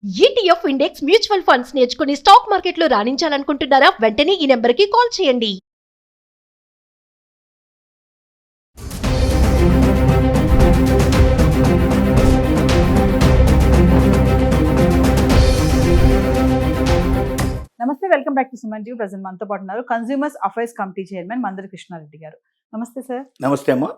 ETF index mutual funds నేర్చుకుని stock మార్కెట్లో రాణించాలనుకుంటున్నారా? వెంటనే ఈ నెంబర్కి కాల్ చేయండి. నమస్తే, welcome back to Suman TV. Present మనతో పాటు ఉన్నారు consumers affairs committee chairman Mandari Krishna Reddy గారు. నమస్తే సార్. నమస్తే అమ్మా.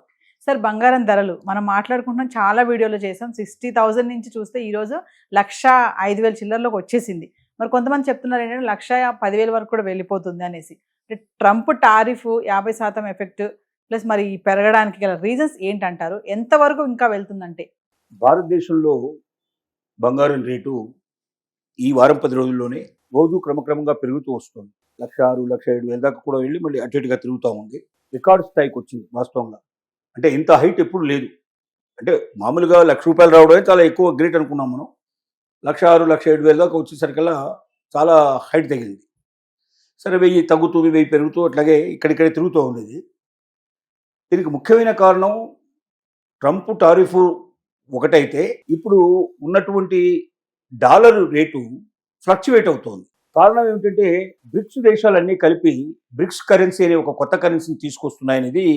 సార్, బంగారం ధరలు మనం మాట్లాడుకుంటున్నాం, చాలా వీడియోలు చేసాం. 60,000 నుంచి చూస్తే ఈరోజు 1,05,000 చిల్లర్లోకి వచ్చేసింది. మరి కొంతమంది చెప్తున్నారు ఏంటంటే 1,10,000 వరకు కూడా వెళ్ళిపోతుంది అనేసి. ట్రంప్ టారిఫ్ 50% ఎఫెక్ట్ ప్లస్ మరి పెరగడానికి గల రీజన్స్ ఏంటంటారు? ఎంతవరకు ఇంకా వెళ్తుందంటే? భారతదేశంలో బంగారం రేటు ఈ వారం 10 రోజుల్లోనే రోజు క్రమక్రమంగా పెరుగుతూ వస్తుంది. 1,06,000, 1,07,000 దాకా కూడా వెళ్ళి మళ్ళీ అటు ఇటుగా తిరుగుతూ ఉంది. రికార్డ్ స్థాయికి వచ్చింది వాస్తవంగా. అంటే ఇంత హైట్ ఎప్పుడు లేదు. అంటే మామూలుగా ₹1,00,000 రావడమే చాలా ఎక్కువ గ్రేట్ అనుకున్నాం మనం. 1,06,000, 1,07,000 దాకా వచ్చేసరికల్లా చాలా హైట్ తగిలింది. సరే, 1000 తగ్గుతుంది, 1000 పెరుగుతూ అట్లాగే ఇక్కడిక్కడే తిరుగుతూ ఉండేది. దీనికి ముఖ్యమైన కారణం ట్రంప్ టారిఫ్ ఒకటైతే, ఇప్పుడు ఉన్నటువంటి డాలర్ రేటు ఫ్లక్చువేట్ అవుతోంది. కారణం ఏమిటంటే బ్రిక్స్ దేశాలన్నీ కలిపి బ్రిక్స్ కరెన్సీ అనే ఒక కొత్త కరెన్సీని తీసుకొస్తున్నాయనేది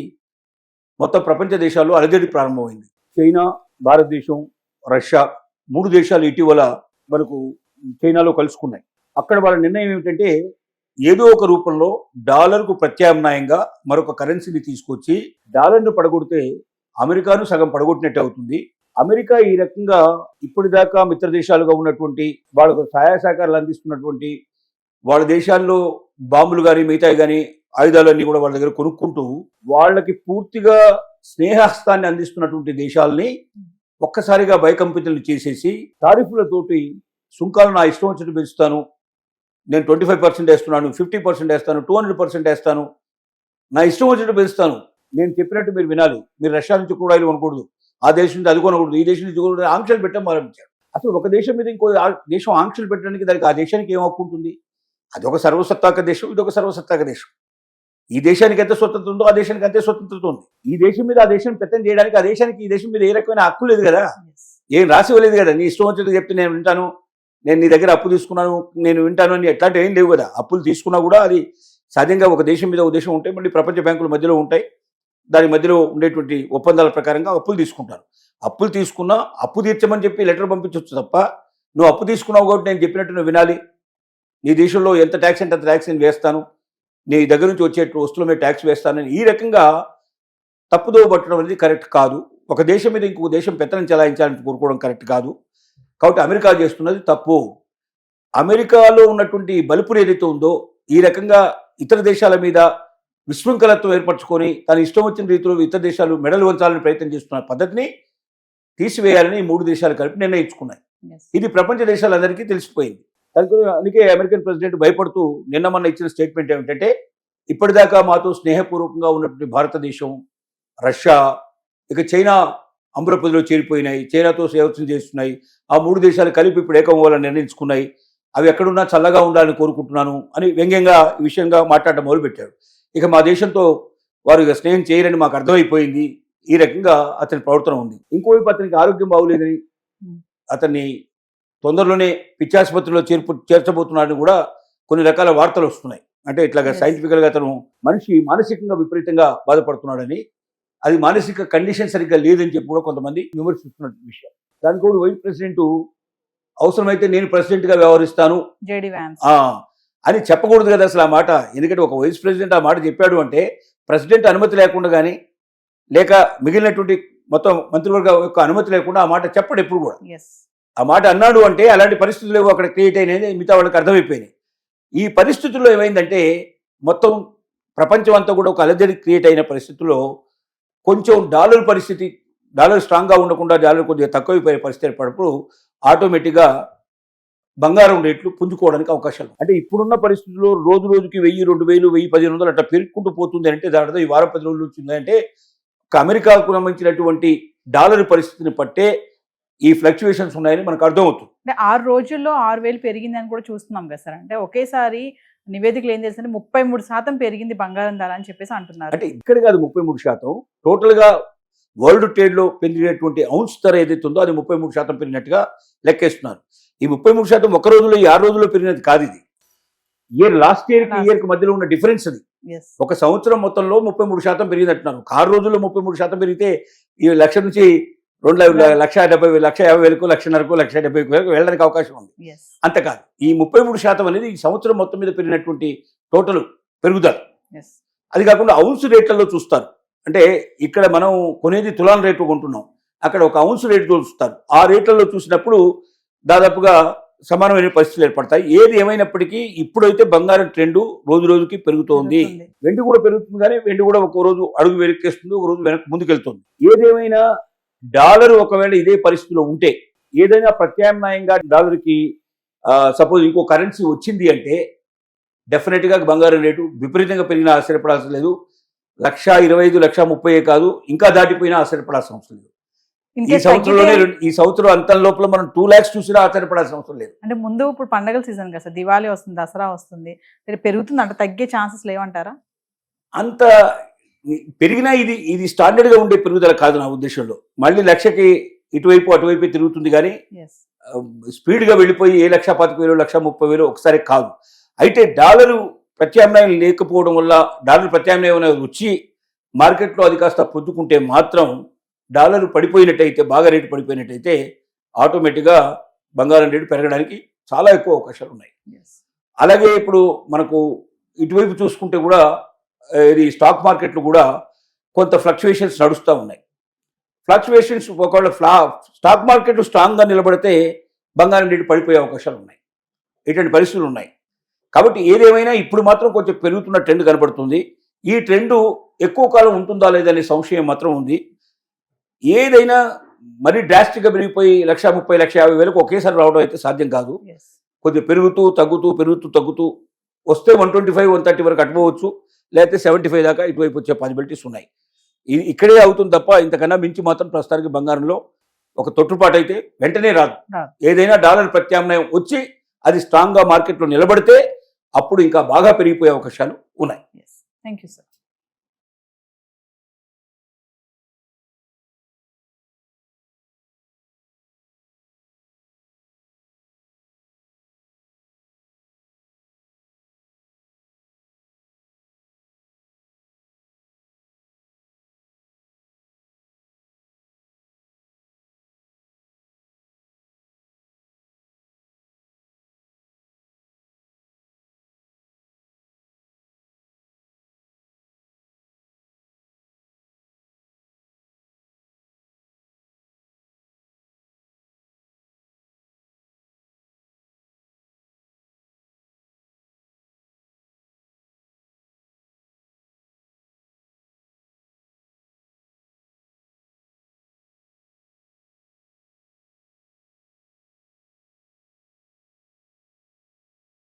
మొత్తం ప్రపంచ దేశాల్లో అలజడి ప్రారంభమైంది. చైనా, భారతదేశం, రష్యా 3 దేశాలు ఇటీవల మనకు చైనాలో కలుసుకున్నాయి. అక్కడ వాళ్ళ నిర్ణయం ఏమిటంటే ఏదో ఒక రూపంలో డాలర్కు ప్రత్యామ్నాయంగా మరొక కరెన్సీని తీసుకొచ్చి డాలర్ను పడగొడితే అమెరికాను సగం పడగొట్టినట్టు అవుతుంది. అమెరికా ఈ రకంగా ఇప్పటిదాకా మిత్ర దేశాలుగా ఉన్నటువంటి వాళ్ళకు సహాయ సహకారాలు అందిస్తున్నటువంటి వాళ్ళ దేశాల్లో బాంబులు కానీ మిగతాయి కానీ ఆయుధాలన్నీ కూడా వాళ్ళ దగ్గర కొనుక్కుంటూ వాళ్ళకి పూర్తిగా స్నేహహస్తాన్ని అందిస్తున్నటువంటి దేశాలని ఒక్కసారిగా భయకంపితులు చేసేసి టారిఫ్లతోటి సుంకాలను నా ఇష్టం వచ్చినట్టు పెంచుతాను, నేను 25% వేస్తున్నాను, 50% వేస్తాను, 200% వేస్తాను, నా ఇష్టం వచ్చినట్టు పెంచుతాను, నేను చెప్పినట్టు మీరు వినాలి, మీరు రష్యా నుంచి కూడా కొనకూడదు, ఆ దేశం నుంచి అది కొనకూడదు, ఈ దేశం నుంచి కొనకూడదు, ఆంక్షలు పెట్టడం ప్రారంభించారు. అసలు ఒక దేశం మీద ఇంకో దేశం ఆంక్షలు పెట్టడానికి దానికి ఆ దేశానికి ఏం హక్కు ఉంటుంది? అదొక సర్వసత్తాక దేశం, ఇదొక సర్వసత్తాక దేశం. ఈ దేశానికి ఎంత స్వతంత్రం ఉందో ఆ దేశానికి అంతే స్వతంత్రత ఉంది. ఈ దేశం మీద ఆ దేశం పెత్తనం చేయడానికి ఆ దేశానికి ఈ దేశం మీద ఏ రకమైన హక్కు లేదు కదా, ఏం రాసి ఇవ్వలేదు కదా. నీ ఇష్టం వచ్చినట్టు చెప్తే నేను వింటాను, నేను నీ దగ్గర అప్పు తీసుకున్నాను నేను వింటాను అని ఎట్లాంటివి ఏం లేవు కదా. అప్పులు తీసుకున్నా కూడా అది సహజంగా ఒక దేశం మీద ఒక దేశం ఉంటాయి, మళ్ళీ ప్రపంచ బ్యాంకుల మధ్యలో ఉంటాయి, దాని మధ్యలో ఉండేటువంటి ఒప్పందాల ప్రకారంగా అప్పులు తీసుకుంటారు. అప్పులు తీసుకున్నా అప్పు తీర్చమని చెప్పి లెటర్ పంపించవచ్చు తప్ప, నువ్వు అప్పు తీసుకున్నావు కాబట్టి నేను చెప్పినట్టు నువ్వు వినాలి, నీ దేశంలో ఎంత ట్యాక్స్ అంటే అంత ట్యాక్స్ నేను వేస్తాను, నీ దగ్గర నుంచి వచ్చే వస్తువుల మీద ట్యాక్స్ వేస్తానని ఈ రకంగా తప్పుదోవ పట్టడం అనేది కరెక్ట్ కాదు. ఒక దేశం మీద ఇంకొక దేశం పెత్తనం చెలాయించాలని కోరుకోవడం కరెక్ట్ కాదు. కాబట్టి అమెరికా చేస్తున్నది తప్పు. అమెరికాలో ఉన్నటువంటి బలుపులు ఏదైతే ఉందో ఈ రకంగా ఇతర దేశాల మీద విశృంఖలత్వం ఏర్పరచుకొని తన ఇష్టం వచ్చిన రీతిలో ఇతర దేశాలు మెడలు వంచాలని ప్రయత్నం చేస్తున్న పద్ధతిని తీసివేయాలని 3 దేశాలు కలిపి నిర్ణయించుకున్నాయి. ఇది ప్రపంచ దేశాలందరికీ తెలిసిపోయింది. అందుకే అమెరికన్ ప్రెసిడెంట్ భయపడుతూ నిన్న మొన్న ఇచ్చిన స్టేట్మెంట్ ఏమిటంటే, ఇప్పటిదాకా మాతో స్నేహపూర్వకంగా ఉన్నటువంటి భారతదేశం, రష్యా, ఇక చైనా అమృపతిలో చేరిపోయినాయి, చైనాతో స్నేహం చేస్తున్నాయి, ఆ 3 దేశాలు కలిపి ఇప్పుడు ఏకం అవ్వాలని నిర్ణయించుకున్నాయి, అవి ఎక్కడున్నా చల్లగా ఉండాలని కోరుకుంటున్నాను అని వ్యంగ్యంగా ఈ విషయంగా మాట్లాడటం మొదలుపెట్టాడు. ఇక మా దేశంతో వారు ఇక స్నేహం చేయరని మాకు అర్థమైపోయింది, ఈ రకంగా అతని ప్రవర్తన ఉంది. ఇంకోవైపు అతనికి ఆరోగ్యం బాగోలేదని అతన్ని తొందరలోనే పిచ్చాసుపత్రిలో చేర్చబోతున్నాడని కూడా కొన్ని రకాల వార్తలు వస్తున్నాయి. అంటే ఇట్లాగా సైంటిఫికల్గా అతను మనిషి మానసికంగా విపరీతంగా బాధపడుతున్నాడని, అది మానసిక కండిషన్ సరిగ్గా లేదని చెప్పి కూడా కొంతమంది విమర్శిస్తున్న విషయం. దానికి కూడా వైస్ ప్రెసిడెంట్ అవసరమైతే నేను ప్రెసిడెంట్గా వ్యవహరిస్తాను అని చెప్పకూడదు కదా అసలు ఆ మాట. ఎందుకంటే ఒక వైస్ ప్రెసిడెంట్ ఆ మాట చెప్పాడు అంటే ప్రెసిడెంట్ అనుమతి లేకుండా కానీ లేక మిగిలినటువంటి మొత్తం మంత్రివర్గ యొక్క అనుమతి లేకుండా ఆ మాట చెప్పడు ఎప్పుడు కూడా. ఆ మాట అన్నాడు అంటే అలాంటి పరిస్థితులు ఏవో అక్కడ క్రియేట్ అయినది మిగతా వాళ్ళకి అర్థమైపోయినాయి. ఈ పరిస్థితుల్లో ఏమైందంటే మొత్తం ప్రపంచం అంతా కూడా ఒక అలజడి క్రియేట్ అయిన పరిస్థితుల్లో కొంచెం డాలర్ స్ట్రాంగ్గా ఉండకుండా డాలర్ కొద్దిగా తక్కువైపోయే పరిస్థితి ఏర్పడినప్పుడు ఆటోమేటిక్గా బంగారం రేట్లు పుంజుకోవడానికి అవకాశాలు. అంటే ఇప్పుడున్న పరిస్థితుల్లో రోజు రోజుకి 1000, 2000, 1000, అట్లా పెరుగుకుంటూ పోతుంది అంటే దాని అర్థం ఈ వారం 10 రోజులు వచ్చిందంటే అమెరికాకు సంబంధించినటువంటి డాలర్ పరిస్థితిని పట్టే ఈ ఫ్లక్చువేషన్స్ ఉన్నాయని మనకు అర్థమవుతుంది. అంటే 6 రోజుల్లో 6,000 పెరిగిందని కూడా చూస్తున్నాం కదా సార్. అంటే ఒకేసారి నివేదికలు ఏం తెలుసంటే 33% పెరిగింది బంగారం ధర అని చెప్పేసి అంటున్నారు. అంటే ఇక్కడ కాదు 33%, టోటల్గా వరల్డ్ ట్రేడ్లో పెరిగినటువంటి ఔన్స్ ధర ఏదైతే ఉందో అది 33% పెరిగినట్టుగా లెక్కేస్తున్నారు. ఈ 33% ఒక రోజులో ఈ 6 రోజుల్లో పెరిగినది కాదు. ఇది ఇయర్ లాస్ట్ ఇయర్కి ఇయర్కి మధ్యలో ఉన్న డిఫరెన్స్ అది. ఒక సంవత్సరం మొత్తంలో 33% పెరిగిందంటున్నారు. 6 రోజుల్లో 33% పెరిగితే ఈ 1,00,000 నుంచి 2,70,000, 1,50,000, 1,50,000, 1,70,000 వెళ్ళడానికి అవకాశం ఉంది. అంత కాదు, ఈ 33% అనేది ఈ సంవత్సరం మొత్తం మీద పెరిగినటువంటి టోటల్ పెరుగుదల. అది కాకుండా ఔన్స్ రేట్లలో చూస్తారు. అంటే ఇక్కడ మనం కొనేది తులాన్ రేటు కొంటున్నాం, అక్కడ ఒక ఔన్స్ రేటు చూస్తారు. ఆ రేట్లలో చూసినప్పుడు దాదాపుగా సమానమైన పరిస్థితులు ఏర్పడతాయి. ఏది ఏమైనప్పటికీ ఇప్పుడైతే బంగారం ట్రెండ్ రోజు రోజుకి పెరుగుతోంది. వెండి కూడా పెరుగుతుంది, కానీ వెండి కూడా ఒక రోజు అడుగు వెనక్కేస్తుంది, ఒక రోజు వెనక్కి ముందుకెళ్తుంది. ఏదేమైనా డాలర్ ఒకవేళ ఇదే పరిస్థితిలో ఉంటే, ఏదైనా ప్రత్యామ్నాయంగా డాలర్కి సపోజ్ ఇంకో కరెన్సీ వచ్చింది అంటే డెఫినెట్గా బంగారం రేటు విపరీతంగా పెరిగినా ఆశ్చర్యపడాల్సిన లేదు. 1,25,000, 1,30,000 కాదు, ఇంకా దాటిపోయినా ఆశ్చర్యపడాల్సిన అవసరం లేదు. ఈ సంవత్సరం అంతం లోపల మనం 2 lakhs చూసినా ఆశ్చర్యపడాల్సిన అవసరం లేదు. అంటే ముందు ఇప్పుడు పండగల సీజన్ కదా సార్, దివాళీ వస్తుంది, దసరా వస్తుంది, పెరుగుతుంది అంటే తగ్గే ఛాన్సెస్ లేవంటారా? అంత పెరిగినా ఇది స్టాండర్డ్గా ఉండే పెరుగుదల కాదు నా ఉద్దేశంలో. మళ్ళీ 1,00,000కి ఇటువైపు అటువైపు తిరుగుతుంది, కానీ స్పీడ్గా వెళ్ళిపోయి 1,25,000, 1,30,000 ఒకసారి కాదు. అయితే డాలరు ప్రత్యామ్నాయం లేకపోవడం వల్ల, డాలర్ ప్రత్యామ్నాయం అనేది వచ్చి మార్కెట్లో అది కాస్త పొద్దుకుంటే మాత్రం డాలర్ పడిపోయినట్టయితే, బాగా రేటు పడిపోయినట్టయితే ఆటోమేటిక్గా బంగారం రేటు పెరగడానికి చాలా ఎక్కువ అవకాశాలు ఉన్నాయి. అలాగే ఇప్పుడు మనకు ఇటువైపు చూసుకుంటే కూడా ఇది స్టాక్ మార్కెట్లు కూడా కొంత ఫ్లక్చువేషన్స్ నడుస్తూ ఉన్నాయి. ఫ్లక్చువేషన్స్ ఒకవేళ స్టాక్ మార్కెట్లు స్ట్రాంగ్గా నిలబడితే బంగారం రేటు పడిపోయే అవకాశాలు ఉన్నాయి. ఇటువంటి పరిస్థితులు ఉన్నాయి. కాబట్టి ఏదేమైనా ఇప్పుడు మాత్రం కొంచెం పెరుగుతున్న ట్రెండ్ కనబడుతుంది. ఈ ట్రెండ్ ఎక్కువ కాలం ఉంటుందా లేదనే సంశయం మాత్రం ఉంది. ఏదైనా మరీ డ్రాస్టిక్గా పెరిగిపోయి 1,30,000, 1,50,000 ఒకేసారి రావడం అయితే సాధ్యం కాదు. కొద్దిగా పెరుగుతూ తగ్గుతూ వస్తే 125, 130 వరకు అటుపోవచ్చు, లేకపోతే 75 దాకా ఇటువైపు వచ్చే పాసిబిలిటీస్ ఉన్నాయి. ఇది ఇక్కడే అవుతుంది తప్ప ఇంతకన్నా మించి మాత్రం ప్రస్తుతానికి బంగారంలో ఒక తొట్టుపాటు అయితే వెంటనే రాదు. ఏదైనా డాలర్ ప్రత్యామ్నాయం వచ్చి అది స్ట్రాంగ్గా మార్కెట్లో నిలబడితే అప్పుడు ఇంకా బాగా పెరిగిపోయే అవకాశాలు ఉన్నాయి. Thank you sir.